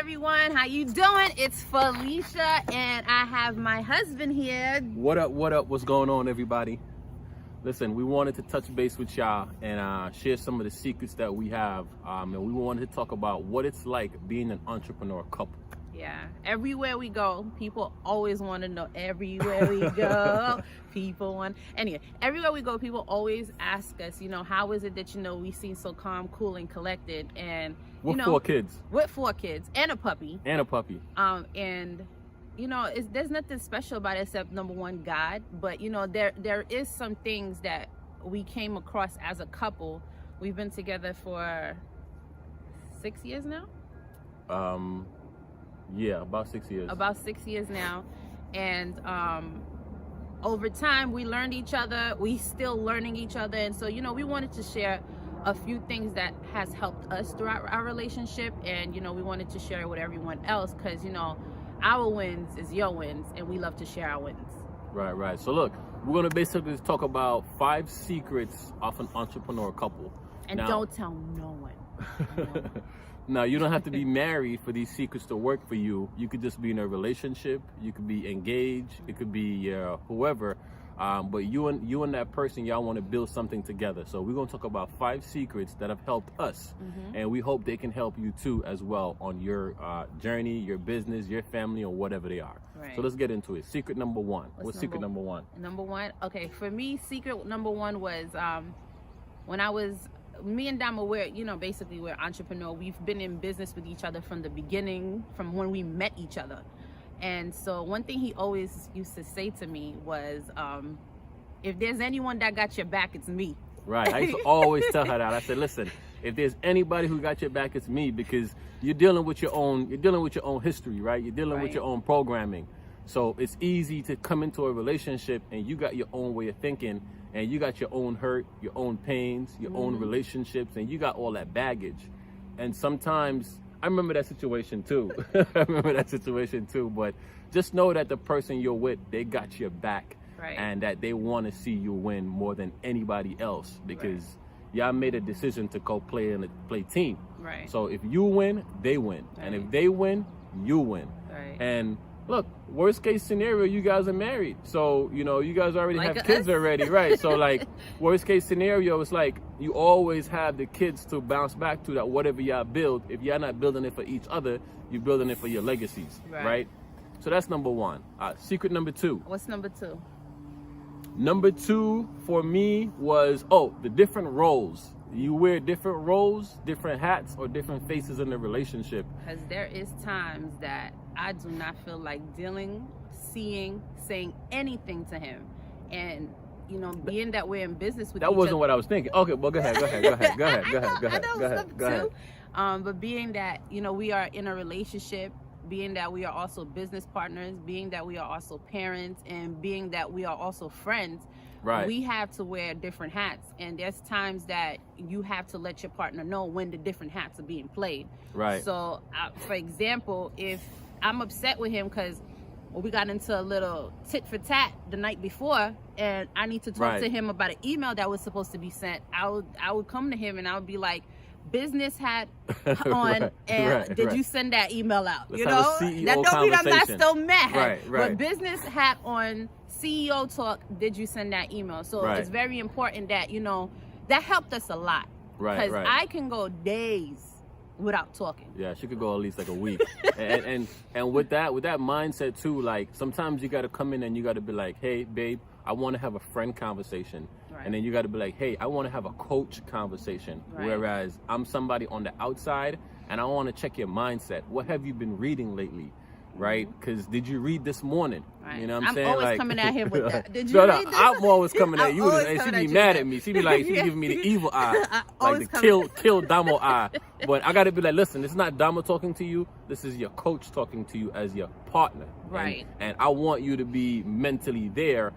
everyone, how you doing? It's Felicia and I have my husband here. What up, what's going on, everybody? Listen, we wanted to touch base with y'all and share some of the secrets that we have, and we wanted to talk about what it's like being an entrepreneur couple. Yeah, everywhere we go, people always want to know. Everywhere we go, everywhere we go, people always ask us, how is it that, we seem so calm, cool, and collected? And, With 4 kids. With 4 kids and a puppy. And, there's nothing special about it except, number one, God. But, there is some things that we came across as a couple. We've been together for 6 years now. Yeah, about 6 years. About 6 years now. And over time, we learned each other. We still learning each other. And so, we wanted to share a few things that has helped us throughout our relationship. And, we wanted to share it with everyone else because, our wins is your wins. And we love to share our wins. Right. So, look, we're going to basically talk about 5 secrets of an entrepreneur couple. And now, don't tell no one. Now, you don't have to be married for these secrets to work for you. You could just be in a relationship. You could be engaged. It could be whoever. But you and that person, y'all want to build something together. So we're going to talk about 5 secrets that have helped us. Mm-hmm. And we hope they can help you too as well on your journey, your business, your family, or whatever they are. Right. So let's get into it. Secret number 1. What's secret number 1? Number 1? Okay, for me, secret number 1 was when I was... Me and Dama, we're entrepreneur. We've been in business with each other from the beginning, from when we met each other. And so one thing he always used to say to me was, if there's anyone that got your back, it's me. Right. I used to always tell her that. I said, listen, if there's anybody who got your back, it's me, because you're dealing with your own history, right? You're dealing with your own programming. So it's easy to come into a relationship and you got your own way of thinking. And you got your own hurt, your own pains, your own relationships, and you got all that baggage. And sometimes, I remember that situation too. But just know that the person you're with, they got your back. Right. And that they want to see you win more than anybody else, because y'all made a decision to go play team. Right. So if you win, they win. Right. And if they win, you win. Right. And look, worst case scenario, you guys are married. So, you guys already have kids already, right? So, worst case scenario, it's like you always have the kids to bounce back to, that whatever y'all build, if y'all not building it for each other, you're building it for your legacies, right? So that's number 1. Secret number 2. What's number 2? Number 2 for me was, the different roles. You wear different roles, different hats, or different faces in the relationship. Because there is times that I do not feel like dealing, seeing, saying anything to him. And, being that we're in business with each other. That wasn't what I was thinking. Okay, well, go ahead. But being that, we are in a relationship, being that we are also business partners, being that we are also parents, and being that we are also friends, we have to wear different hats. And there's times that you have to let your partner know when the different hats are being played. Right. So, for example, if I'm upset with him because we got into a little tit for tat the night before, and I need to talk to him about an email that was supposed to be sent, I would come to him and I would be like, business hat on, and did you send that email out? Let's have a CEO that don't mean I'm not still mad. Right. But business hat on, CEO talk, did you send that email? So it's very important that, that helped us a lot. Right. Because I can go days without talking. Yeah, she could go at least like a week. and with that mindset too, sometimes you got to come in and you got to be like, hey, babe, I want to have a friend conversation. Right. And then you got to be like, hey, I want to have a coach conversation. Right. Whereas I'm somebody on the outside and I want to check your mindset. What have you been reading lately? Right? Because did you read this morning? Right. You know what I'm saying? I'm always coming at him with that. Did you read this? I'm always coming at you. And she'd be mad at me. She'd be like, she'd giving me the evil eye. Like the kill Damo eye. But I got to be like, listen, it's not Damo talking to you. This is your coach talking to you as your partner. Right. And I want you to be mentally there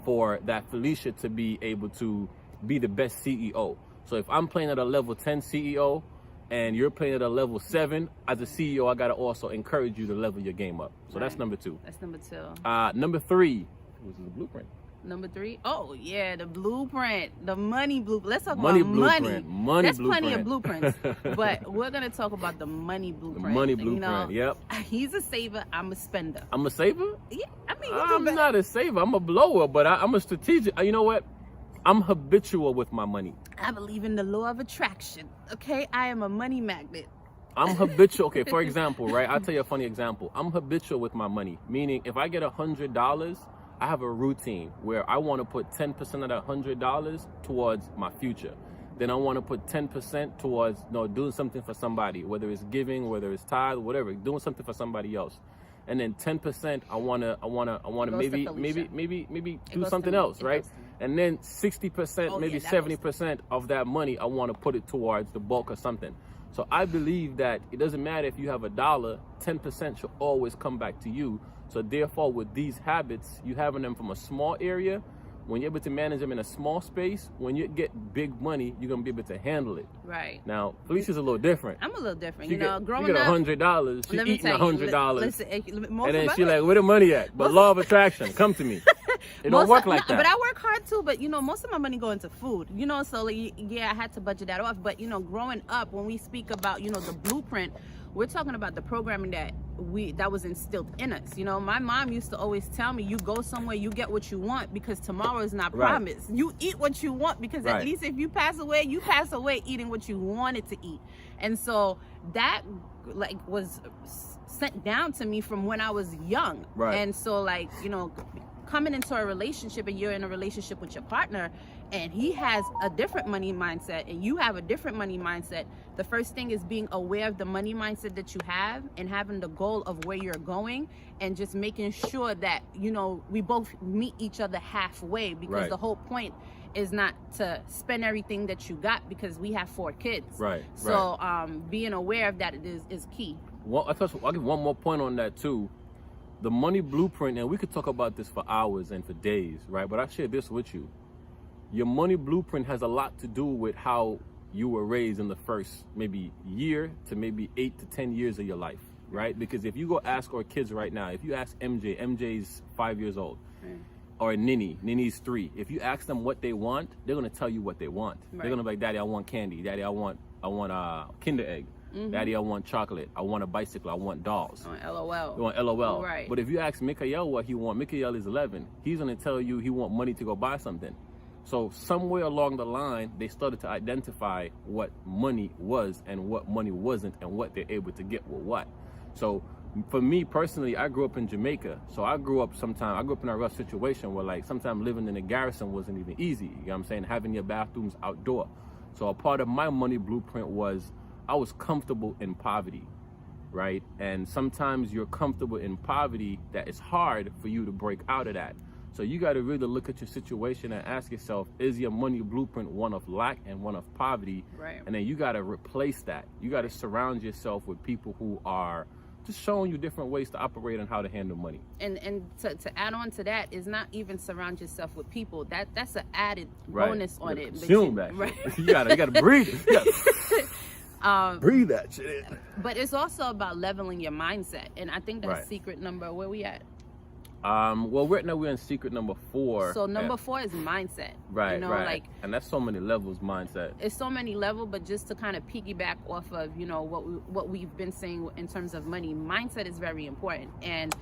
for that Felicia to be able to be the best CEO. So if I'm playing at a level 10 CEO, and you're playing at a level 7, as a CEO, I got to also encourage you to level your game up. So that's number 2. That's number 2. Number 3 was the blueprint. Number 3? Oh, yeah, the blueprint. The money blueprint. Let's talk money about blueprint. money. There's blueprint. plenty of blueprints. But we're going to talk about the money blueprint. The money blueprint, yep. He's a saver. I'm a spender. I'm a saver? Yeah, I mean, I'm not a saver. I'm a blower, but I'm a strategic. You know what? I'm habitual with my money. I believe in the law of attraction. Okay? I am a money magnet. I'm habitual. Okay, for example, right? I'll tell you a funny example. I'm habitual with my money, meaning if I get $100, I have a routine where I want to put 10% of that $100 towards my future. Then I want to put 10% towards doing something for somebody, whether it's giving, whether it's tithe, whatever, doing something for somebody else. And then 10% I wanna maybe do something else, right? And then 60%, maybe 70% of that money I want to put it towards the bulk of something. So I believe that it doesn't matter if you have $1, 10% should always come back to you. So therefore, with these habits, you having them from a small area, when you're able to manage them in a small space, when you get big money, you're going to be able to handle it. Right. Now, Felicia's a little different. I'm a little different. Growing up. You get $100, she's eating $100. Listen, and then she's like, where the money at? But law of attraction, come to me. It don't work like that. But I work hard too, but most of my money go into food, so I had to budget that off. But, growing up, when we speak about, the blueprint, we're talking about the programming that was instilled in us. My mom used to always tell me, you go somewhere, you get what you want, because tomorrow is not promised. You eat what you want, because at least if you pass away eating what you wanted to eat. And so that was sent down to me from when I was young. Right. And so coming into a relationship, and you're in a relationship with your partner, and he has a different money mindset and you have a different money mindset, the first thing is being aware of the money mindset that you have and having the goal of where you're going, and just making sure that we both meet each other halfway, because the whole point is not to spend everything that you got, because we have 4 kids. So being aware of that is key. Well, I'll give one more point on that too. The money blueprint, and we could talk about this for hours and for days, right? But I share this with you. Your money blueprint has a lot to do with how you were raised in the first maybe year to maybe 8 to 10 years of your life, right? Because if you go ask our kids right now, if you ask MJ's 5 years old, or Nini's 3, if you ask them what they want, they're gonna tell you what they want. They're gonna be like, Daddy, I want candy. Daddy, I want Kinder Egg. Daddy, I want chocolate. I want a bicycle. I want dolls. I want LOL. You want LOL. Right. But if you ask Mikael what he wants, Mikael is 11. He's going to tell you he wants money to go buy something. So somewhere along the line, they started to identify what money was and what money wasn't, and what they're able to get with what. So for me personally, I grew up in Jamaica. So I grew up in a rough situation where sometimes living in a garrison wasn't even easy. You know what I'm saying? Having your bathrooms outdoor. So a part of my money blueprint was I was comfortable in poverty, right? And sometimes you're comfortable in poverty that it's hard for you to break out of that. So you got to really look at your situation and ask yourself, is your money blueprint one of lack and one of poverty? Right. And then you got to replace that. You got to surround yourself with people who are just showing you different ways to operate and how to handle money. And to add on to that is not even surround yourself with people. That's an added bonus on it. Consume that. Right. you gotta breathe it. Breathe that shit in. But it's also about leveling your mindset, and I think that's secret number. Where we at? Well, right now we're in secret number 4. So number 4 is mindset. Right, right. And that's so many levels, mindset. It's so many levels, but just to kind of piggyback off of what we've been saying in terms of money, mindset is very important. And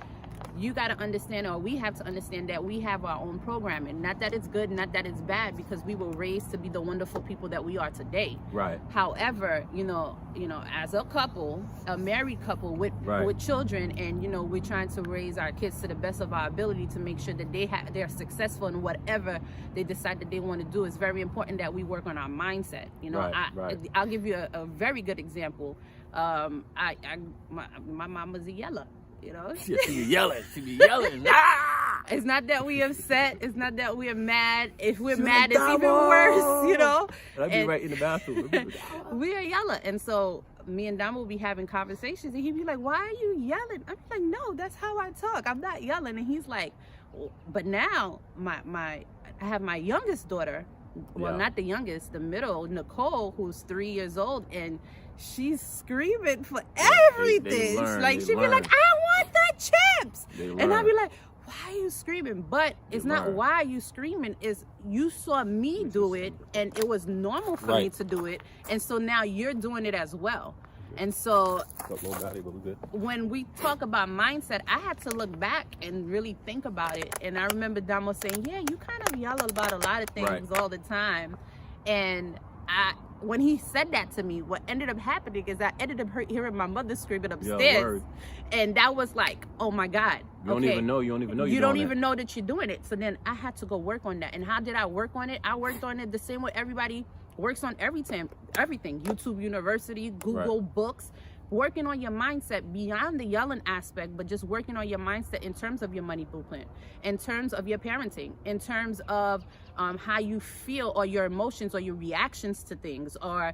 you got to understand, or we have to understand, that we have our own programming. Not that it's good, not that it's bad, because we were raised to be the wonderful people that we are today. Right. However, as a couple, a married couple with children, and we're trying to raise our kids to the best of our ability to make sure that they're successful in whatever they decide that they want to do. It's very important that we work on our mindset. I'll give you a very good example. My mom was a yeller. She be yelling. Ah! It's not that we upset. It's not that we're mad. If we're mad, it's even worse, I'd be right in the bathroom. We are yelling. And so me and Dom will be having conversations, and he'd be like, why are you yelling? I'm like, no, that's how I talk. I'm not yelling. And he's like, but now I have my youngest daughter. Well, not the youngest, the middle, Nicole, who's 3 years old, and she's screaming for everything. She'd be like, I want the chips. And I'd be like, why are you screaming? But it's not why are you screaming, is you saw me do it and it was normal for me to do it. And so now you're doing it as well. And so when we talk about mindset, I had to look back and really think about it. And I remember Damo saying, yeah, you kind of yell about a lot of things all the time. And when he said that to me, what ended up happening is I ended up hearing my mother screaming upstairs. And that was like, oh my God. You don't even know you don't even know that you're doing it. So then I had to go work on that. And how did I work on it? I worked on it the same way everybody works on everything. YouTube University, Google Books, working on your mindset beyond the yelling aspect, but just working on your mindset in terms of your money blueprint, in terms of your parenting, in terms of how you feel or your emotions or your reactions to things, or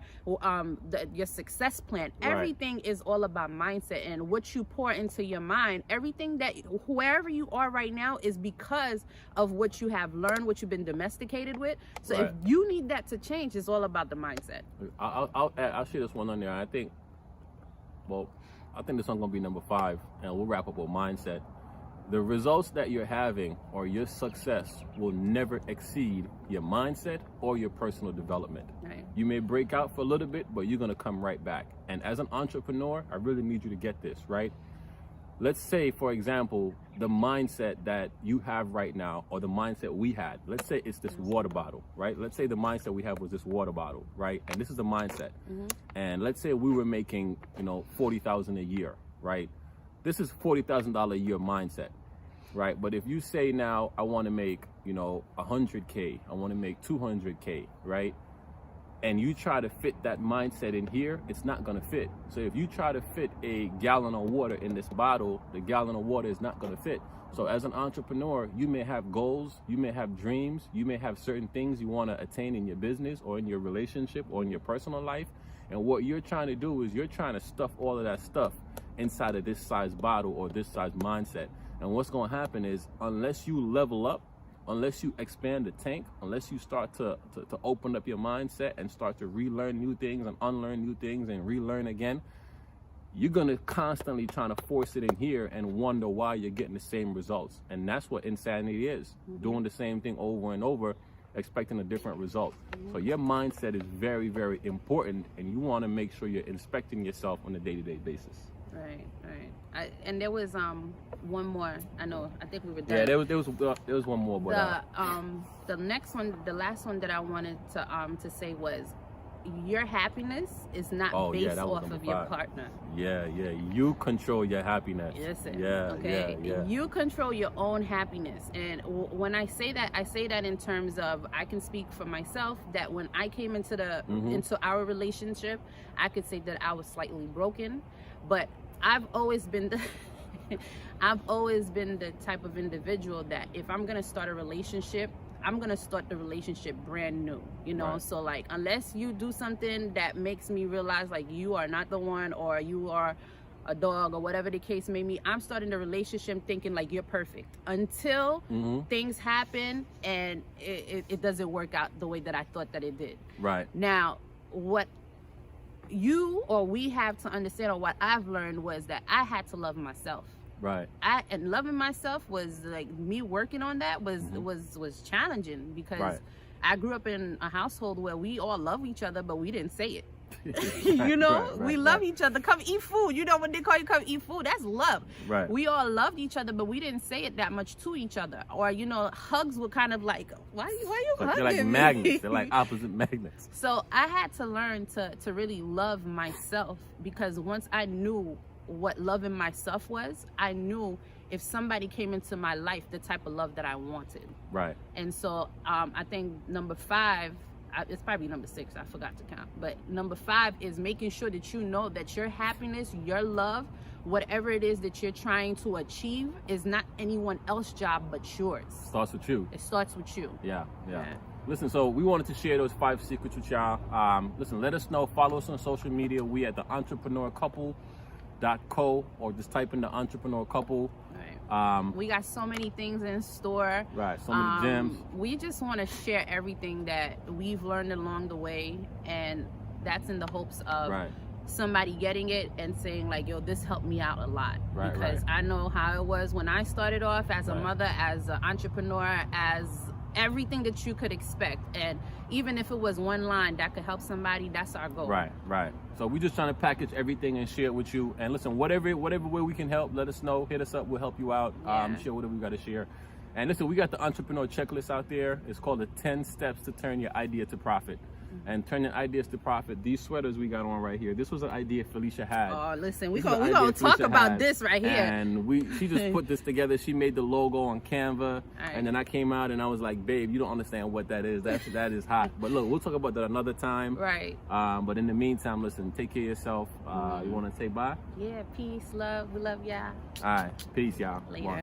your success plan. Everything is all about mindset, and what you pour into your mind, everything that wherever you are right now is because of what you have learned, what you've been domesticated with. So if you need that to change, it's all about the mindset. I'll share this one on there. I think this one's gonna be number 5, and we'll wrap up with mindset. The results that you're having or your success will never exceed your mindset or your personal development. You may break out for a little bit, but you're gonna come right back. And as an entrepreneur, I really need you to get this, right? Let's say, for example, the mindset that you have right now, or the mindset we had, let's say it's this water bottle, right? Let's say the mindset we have was this water bottle, right? And this is the mindset. And let's say we were making, $40,000 a year, right? This is $40,000 a year mindset, right? But if you say now, I want to make, $100K, I want to make $200K, right? And you try to fit that mindset in here, it's not going to fit. So if you try to fit a gallon of water in this bottle, the gallon of water is not going to fit. So as an entrepreneur, you may have goals, you may have dreams, you may have certain things you want to attain in your business or in your relationship or in your personal life. And what you're trying to do is you're trying to stuff all of that stuff inside of this size bottle or this size mindset. And what's going to happen is, unless you level up, unless you expand the tank, unless you start to open up your mindset and start to relearn new things and unlearn new things and relearn again, you're going to constantly trying to force it in here and wonder why you're getting the same results. And that's what insanity is, doing the same thing over and over, expecting a different result. So your mindset is very, very important, and you want to make sure you're inspecting yourself on a day-to-day basis. Right. And there was one more. I think we were done. Yeah, there was one more. But the next one, the last one that I wanted to say was, your happiness is not based off of your partner. Yeah. You control your happiness. Listen. Yeah. Okay. Yeah. You control your own happiness, and when I say that in terms of, I can speak for myself, that when I came into into our relationship, I could say that I was slightly broken, but I've always been the type of individual that if I'm gonna start a relationship, I'm gonna start the relationship brand new, So like, unless you do something that makes me realize like you are not the one, or you are a dog, or whatever the case may be, I'm starting the relationship thinking like you're perfect until things happen and it doesn't work out the way that I thought that it did. Right. Now, what you or we have to understand, or what I've learned, was that I had to love myself. Right. And loving myself was like, me working on that was challenging, because I grew up in a household where we all love each other, but we didn't say it. We love each other. Come eat food. When they call you come eat food, that's love. Right. We all loved each other, but we didn't say it that much to each other. Or hugs were kind of like, why you hugging They're like me? magnets. They're like opposite magnets. So I had to learn to really love myself, because once I knew what loving myself was, I knew if somebody came into my life, the type of love that I wanted. Right. And so I think number 5, it's probably number 6, I forgot to count, but number 5 is making sure that you know that your happiness, your love, whatever it is that you're trying to achieve, is not anyone else's job but yours. Starts with you. It starts with you. Yeah. Listen, so we wanted to share those 5 secrets with y'all. Listen, let us know. Follow us on social media. We at the entrepreneurcouple.co, or just type in the entrepreneur couple. We got so many things in store. Right, so many gems. We just want to share everything that we've learned along the way, and that's in the hopes of somebody getting it and saying like, yo, this helped me out a lot. Right, because I know how it was when I started off as a mother, as an entrepreneur, as everything that you could expect. And even if it was one line that could help somebody, that's our goal. Right. So we're just trying to package everything and share it with you. And listen, whatever way we can help, let us know. Hit us up. We'll help you out. Share whatever we got to share. And listen, we got the entrepreneur checklist out there. It's called the 10 steps to turn your idea to profit. And turning ideas to profit. These sweaters we got on right here. This was an idea Felicia had. Oh, listen, we gonna talk about this right here. And she just put this together. She made the logo on Canva, and then I came out and I was like, babe, you don't understand what that is. That is hot. But look, we'll talk about that another time. Right. But in the meantime, listen, take care of yourself. You want to say bye? Yeah. Peace, love. We love y'all. All right. Peace, y'all. Later.